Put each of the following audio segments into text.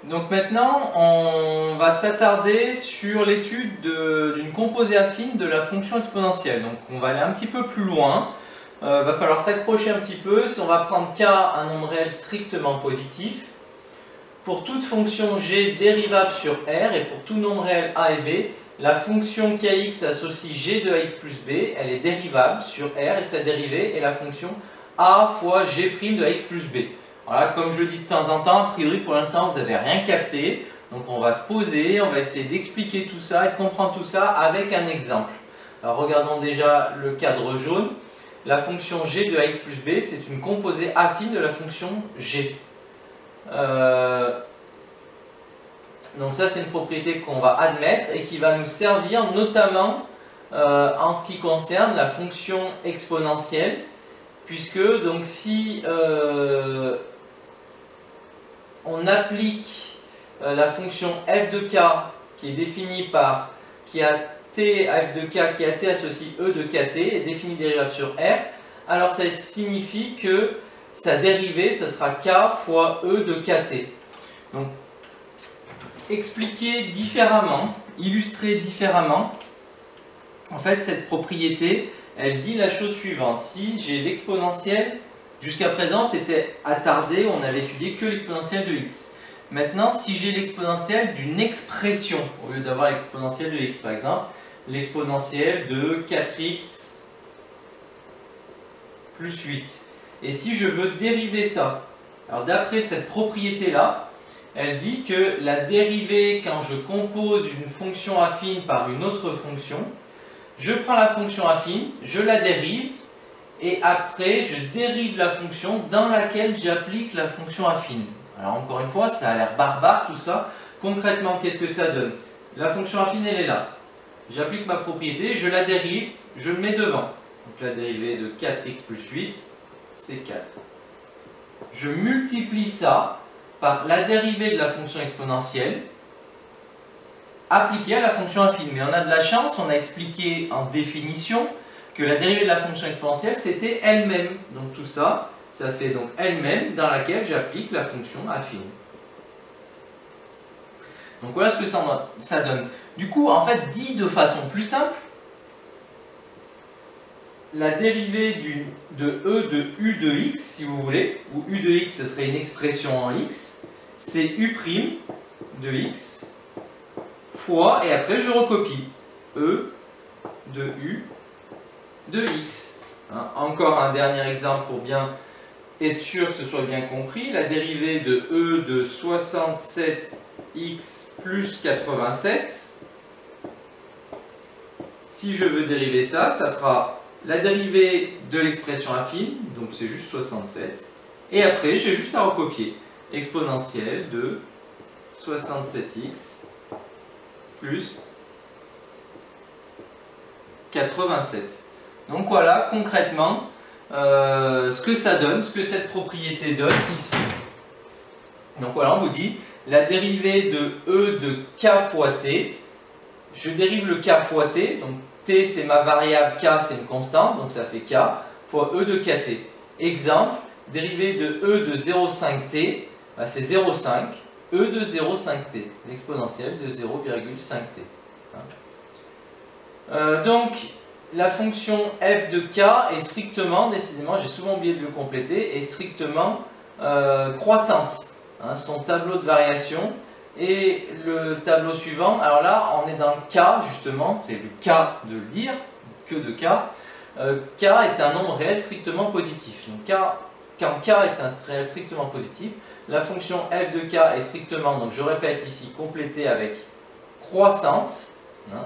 Donc maintenant, on va s'attarder sur l'étude d'une composée affine de la fonction exponentielle. Donc on va aller un petit peu plus loin. Va falloir s'accrocher un petit peu. Si on va prendre k, un nombre réel strictement positif, pour toute fonction g dérivable sur r et pour tout nombre réel a et b, la fonction qui a x associe g de ax plus b, elle est dérivable sur r et sa dérivée est la fonction a fois g' de ax plus b. Voilà, comme je le dis de temps en temps, a priori pour l'instant vous n'avez rien capté, donc on va se poser, on va essayer d'expliquer tout ça et de comprendre tout ça avec un exemple. Alors regardons déjà le cadre jaune. La fonction g de ax plus b, c'est une composée affine de la fonction g. Donc ça c'est une propriété qu'on va admettre et qui va nous servir notamment en ce qui concerne la fonction exponentielle, puisque donc si on applique la fonction f de k qui est définie par qui a t f de k qui a t associe e de kt et définie dérivable sur r, alors ça signifie que sa dérivée ce sera k fois e de kt. Donc expliquer différemment, illustrer différemment, en fait cette propriété elle dit la chose suivante: si j'ai l'exponentielle, jusqu'à présent c'était attardé, on avait étudié que l'exponentielle de x. Maintenant si j'ai l'exponentielle d'une expression, au lieu d'avoir l'exponentielle de x, par exemple l'exponentielle de 4x plus 8, et si je veux dériver ça, alors d'après cette propriété là, elle dit que la dérivée quand je compose une fonction affine par une autre fonction, je prends la fonction affine, je la dérive, et après je dérive la fonction dans laquelle j'applique la fonction affine. Alors encore une fois, ça a l'air barbare tout ça. Concrètement, qu'est-ce que ça donne? La fonction affine, elle est là. J'applique ma propriété, je la dérive, je le mets devant. Donc la dérivée de 4x plus 8, c'est 4. Je multiplie ça par la dérivée de la fonction exponentielle appliquée à la fonction affine. Mais on a de la chance, on a expliqué en définition que la dérivée de la fonction exponentielle c'était elle-même. Donc tout ça, ça fait donc elle-même dans laquelle j'applique la fonction affine. Donc voilà ce que ça donne. Du coup, en fait, dit de façon plus simple, la dérivée de e de u de x, si vous voulez, où u de x ce serait une expression en x, c'est u' de x fois, et après je recopie, e de u de x. Hein, encore un dernier exemple pour bien être sûr que ce soit bien compris. La dérivée de e de 67x plus 87. Si je veux dériver ça, ça fera la dérivée de l'expression affine, donc c'est juste 67. Et après, j'ai juste à recopier. Exponentielle de 67x plus 87. Donc voilà concrètement ce que ça donne, ce que cette propriété donne ici. Donc voilà, on vous dit la dérivée de e de k fois t. Je dérive le k fois t, donc t c'est ma variable, k c'est une constante, donc ça fait k fois e de kt. Exemple, dérivée de e de 0,5t, bah c'est 0,5, e de 0,5t, l'exponentielle de 0,5t. Donc la fonction f de k est strictement, décidément j'ai souvent oublié de le compléter, est strictement croissante. Hein, son tableau de variation et le tableau suivant, alors là on est dans le k justement, c'est le k de le dire, que de k. K est un nombre réel strictement positif. Donc quand k est un réel strictement positif, la fonction f de k est strictement, donc je répète ici, complétée avec croissante. Hein,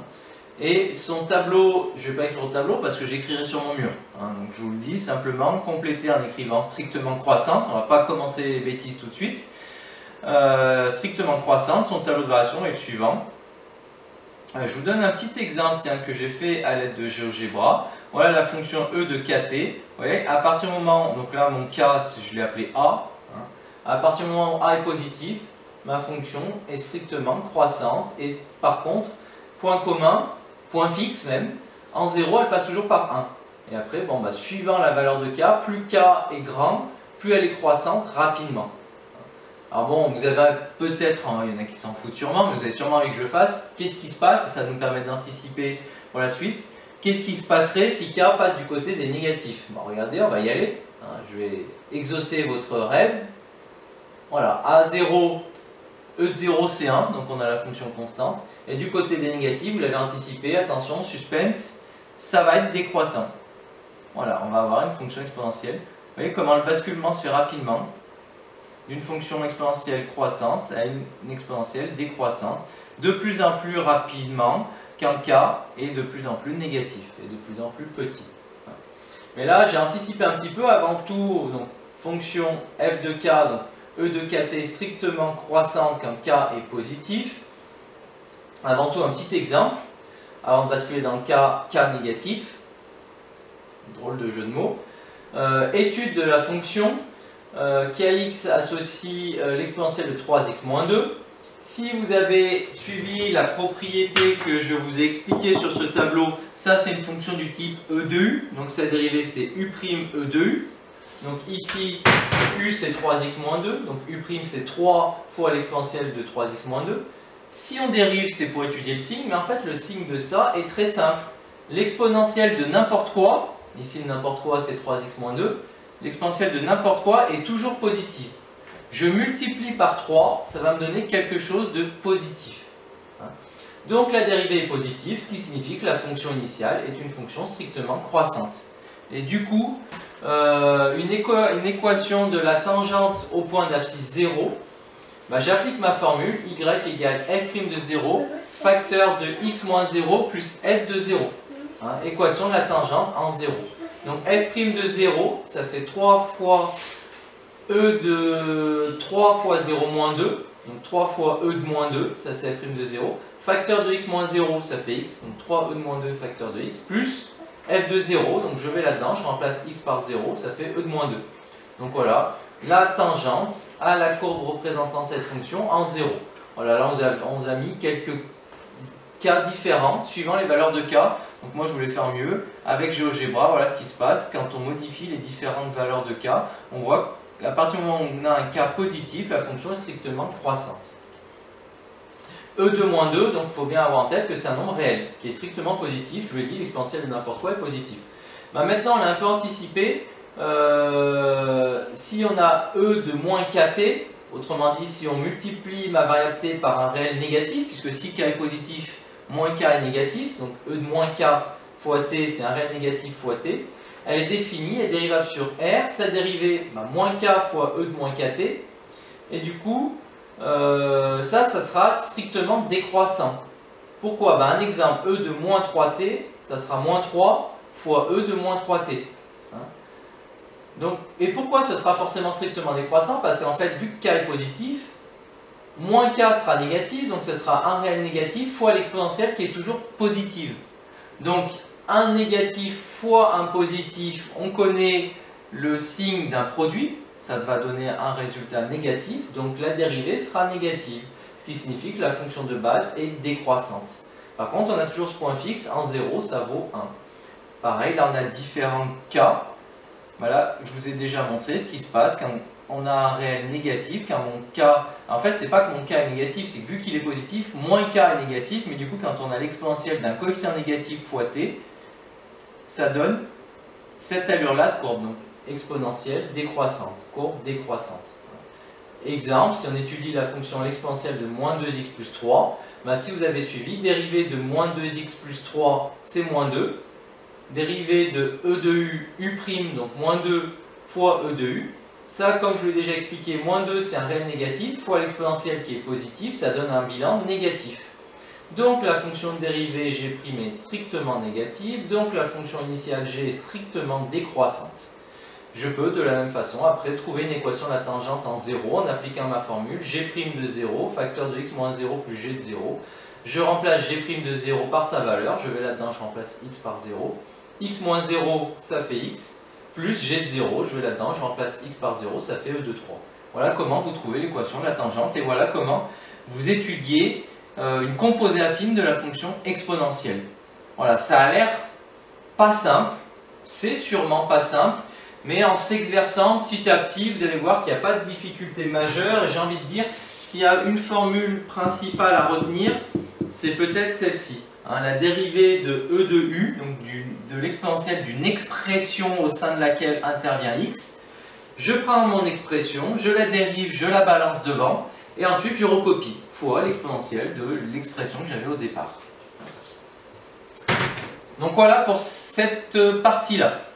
et son tableau, je ne vais pas écrire au tableau parce que j'écrirai sur mon mur. Hein, donc je vous le dis simplement, compléter en écrivant strictement croissante. On ne va pas commencer les bêtises tout de suite. Strictement croissante, son tableau de variation est le suivant. Je vous donne un petit exemple tiens, que j'ai fait à l'aide de GeoGebra. Voilà la fonction e de kt. Vous voyez, à partir du moment, donc là mon k, je l'ai appelé a. Hein, à partir du moment où a est positif, ma fonction est strictement croissante. Et par contre, point commun, point fixe même, en 0 elle passe toujours par 1. Et après, bon, bah, suivant la valeur de k, plus k est grand, plus elle est croissante rapidement. Alors bon, vous avez peut-être, hein, il y en a qui s'en foutent sûrement, mais vous avez sûrement envie que je le fasse. Qu'est-ce qui se passe? Ça nous permet d'anticiper pour la suite. Qu'est-ce qui se passerait si K passe du côté des négatifs? Bon, regardez, on va y aller. Hein, je vais exaucer votre rêve. Voilà, A0, E de 0 c'est 1, donc on a la fonction constante. Et du côté des négatifs, vous l'avez anticipé, attention, suspense, ça va être décroissant. Voilà, on va avoir une fonction exponentielle. Vous voyez comment le basculement se fait rapidement d'une fonction exponentielle croissante à une exponentielle décroissante, de plus en plus rapidement quand K est de plus en plus négatif et de plus en plus petit. Mais là, j'ai anticipé un petit peu avant tout, donc fonction f de K, donc E de kt strictement croissante quand K est positif. Avant tout, un petit exemple, avant de basculer dans le K négatif. Drôle de jeu de mots. Étude de la fonction kx associe l'exponentielle de 3x-2. Si vous avez suivi la propriété que je vous ai expliquée sur ce tableau, ça c'est une fonction du type E de U, donc sa dérivée c'est U' E de U. Donc ici, U c'est 3x-2, donc U' c'est 3 fois l'exponentielle de 3x-2. Si on dérive, c'est pour étudier le signe, mais en fait le signe de ça est très simple. L'exponentielle de n'importe quoi, ici n'importe quoi c'est 3x-2, l'exponentielle de n'importe quoi est toujours positive. Je multiplie par 3, ça va me donner quelque chose de positif. Donc la dérivée est positive, ce qui signifie que la fonction initiale est une fonction strictement croissante. Et du coup, une équation de la tangente au point d'abscisse 0, bah, j'applique ma formule y égale f' de 0, facteur de x moins 0 plus f de 0. Hein, équation de la tangente en 0. Donc f' de 0, ça fait 3 fois e de 3 fois 0 moins 2, donc 3 fois e de moins 2, ça c'est f' de 0. Facteur de x moins 0, ça fait x, donc 3e de moins 2 facteur de x, plus f de 0, donc je vais là-dedans, je remplace x par 0, ça fait e de moins 2. Donc voilà, la tangente à la courbe représentant cette fonction en 0. Voilà, là on vous a mis quelques cas différents suivant les valeurs de k. Donc moi je voulais faire mieux. Avec GeoGebra, voilà ce qui se passe quand on modifie les différentes valeurs de k. On voit qu'à partir du moment où on a un cas positif, la fonction est strictement croissante. E de moins 2, donc il faut bien avoir en tête que c'est un nombre réel, qui est strictement positif. Je vous l'ai dit, l'exponentielle de n'importe quoi est positif. Bah maintenant, on a un peu anticipé. Si on a E de moins kt, autrement dit, si on multiplie ma variable t par un réel négatif, puisque si k est positif, moins k est négatif, donc E de moins k fois t, c'est un réel négatif fois t. Elle est définie, elle est dérivable sur R. Sa dérivée, bah, moins k fois E de moins kt. Et du coup, ça sera strictement décroissant. Pourquoi? Un exemple, E de moins 3t, ça sera moins 3 fois E de moins 3t. Hein? Donc, et pourquoi ce sera forcément strictement décroissant? Parce qu'en fait, vu que k est positif, moins k sera négatif, donc ce sera un réel négatif fois l'exponentielle qui est toujours positive. Donc, un négatif fois un positif, on connaît le signe d'un produit, ça va donner un résultat négatif, donc la dérivée sera négative, ce qui signifie que la fonction de base est décroissante. Par contre, on a toujours ce point fixe, en 0, ça vaut 1. Pareil, là on a différents cas. Voilà, je vous ai déjà montré ce qui se passe quand on a un réel négatif, quand mon k... En fait, c'est pas que mon k est négatif, c'est que vu qu'il est positif, moins k est négatif, mais du coup, quand on a l'exponentielle d'un coefficient négatif fois t, ça donne cette allure-là de courbe, donc exponentielle décroissante, courbe décroissante. Exemple, si on étudie la fonction l'exponentielle de moins 2x plus 3, si vous avez suivi, dérivée de moins 2x plus 3, c'est moins 2. Dérivée de e de u, u', donc moins 2 fois e de u. Ça, comme je vous l'ai déjà expliqué, moins 2 c'est un réel négatif, fois l'exponentielle qui est positive, ça donne un bilan négatif. Donc la fonction de dérivée g' est strictement négative, donc la fonction initiale g est strictement décroissante. Je peux de la même façon après trouver une équation de la tangente en 0 en appliquant ma formule g' de 0, facteur de x moins 0 plus g de 0. Je remplace g' de 0 par sa valeur, je vais là-dedans, je remplace x par 0. X moins 0, ça fait x, plus g de 0, je vais là-dedans, je remplace x par 0, ça fait e de 3. Voilà comment vous trouvez l'équation de la tangente et voilà comment vous étudiez une composée affine de la fonction exponentielle. Voilà, ça a l'air pas simple, c'est sûrement pas simple, mais en s'exerçant petit à petit, vous allez voir qu'il n'y a pas de difficulté majeure. Et j'ai envie de dire, s'il y a une formule principale à retenir, c'est peut-être celle-ci. Hein, la dérivée de E de U, donc de l'exponentielle d'une expression au sein de laquelle intervient x. Je prends mon expression, je la dérive, je la balance devant, et ensuite je recopie, fois l'exponentielle de l'expression que j'avais au départ. Donc voilà pour cette partie-là.